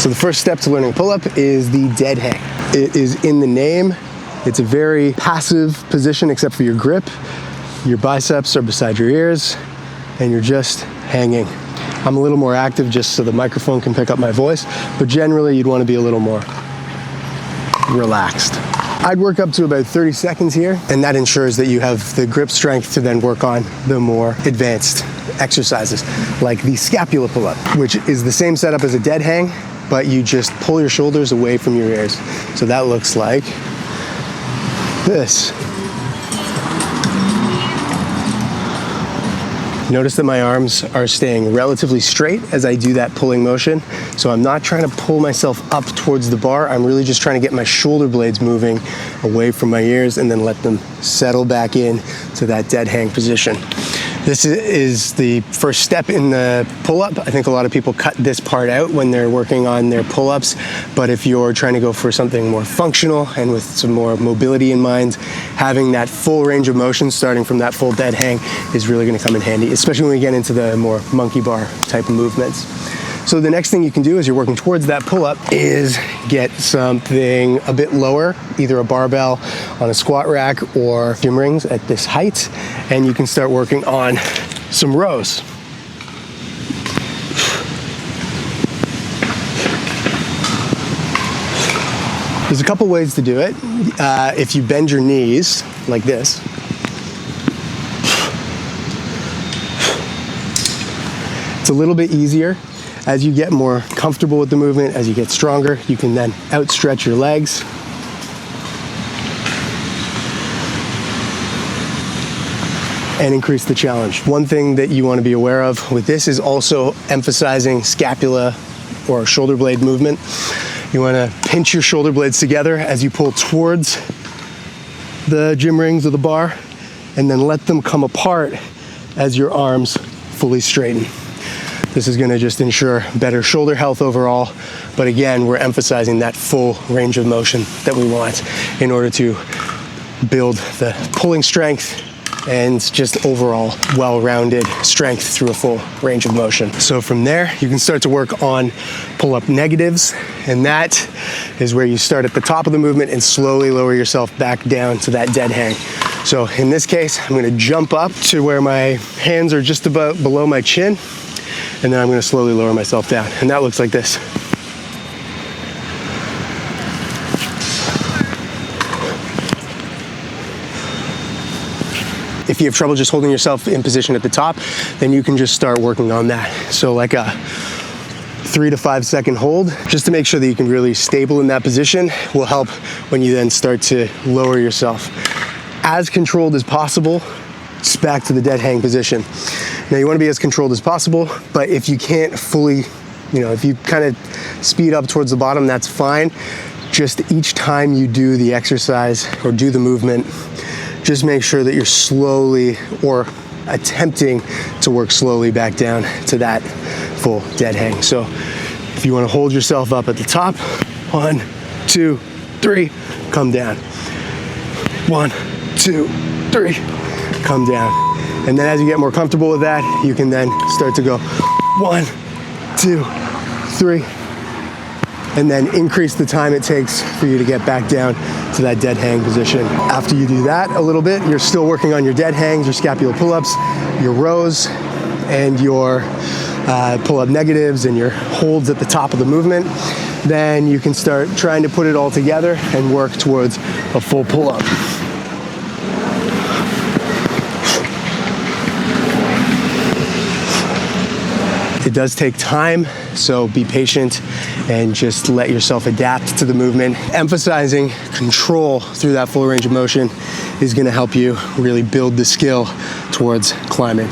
So the first step to learning pull-up is the dead hang. It is in the name. It's a very passive position except for your grip. Your biceps are beside your ears and you're just hanging. I'm a little more active just so the microphone can pick up my voice, but generally you'd want to be a little more relaxed. I'd work up to about 30 seconds here, and that ensures that you have the grip strength to then work on the more advanced exercises, like the scapula pull-up, which is the same setup as a dead hang, but you just pull your shoulders away from your ears. So that looks like this. Notice that my arms are staying relatively straight as I do that pulling motion. So I'm not trying to pull myself up towards the bar. I'm really just trying to get my shoulder blades moving away from my ears and then let them settle back in to that dead hang position. This is the first step in the pull-up. I think a lot of people cut this part out when they're working on their pull-ups, but if you're trying to go for something more functional and with some more mobility in mind, having that full range of motion starting from that full dead hang is really going to come in handy, especially when we get into the more monkey bar type of movements. So the next thing you can do as you're working towards that pull-up is get something a bit lower, either a barbell on a squat rack or gym rings at this height, and you can start working on some rows. There's a couple ways to do it. If you bend your knees like this, it's a little bit easier. As you get more comfortable with the movement, as you get stronger, you can then outstretch your legs. And increase the challenge. One thing that you want to be aware of with this is also emphasizing scapula or shoulder blade movement. You want to pinch your shoulder blades together as you pull towards the gym rings or the bar, and then let them come apart as your arms fully straighten. This is going to just ensure better shoulder health overall, but again, we're emphasizing that full range of motion that we want in order to build the pulling strength and just overall well-rounded strength through a full range of motion. So from there, you can start to work on pull-up negatives, and that is where you start at the top of the movement and slowly lower yourself back down to that dead hang. So in this case, I'm going to jump up to where my hands are just about below my chin, and then I'm going to slowly lower myself down, and that looks like this. If you have trouble just holding yourself in position at the top, then you can just start working on that. So like a 3 to 5 second hold, just to make sure that you can really stable in that position, will help when you then start to lower yourself. As controlled as possible, just back to the dead hang position. Now you want to be as controlled as possible, but if you can't fully, if you kind of speed up towards the bottom, that's fine. Just each time you do the exercise or do the movement, just make sure that you're slowly or attempting to work slowly back down to that full dead hang. So if you want to hold yourself up at the top, 1, 2, 3, come down. 1, 2, 3, come down. And then as you get more comfortable with that, you can then start to go 1, 2, 3, and then increase the time it takes for you to get back down to that dead hang position. After you do that a little bit, you're still working on your dead hangs, your scapular pull-ups, your rows, and your pull-up negatives and your holds at the top of the movement. Then you can start trying to put it all together and work towards a full pull-up. It does take time, so be patient and just let yourself adapt to the movement. Emphasizing control through that full range of motion is going to help you really build the skill towards climbing.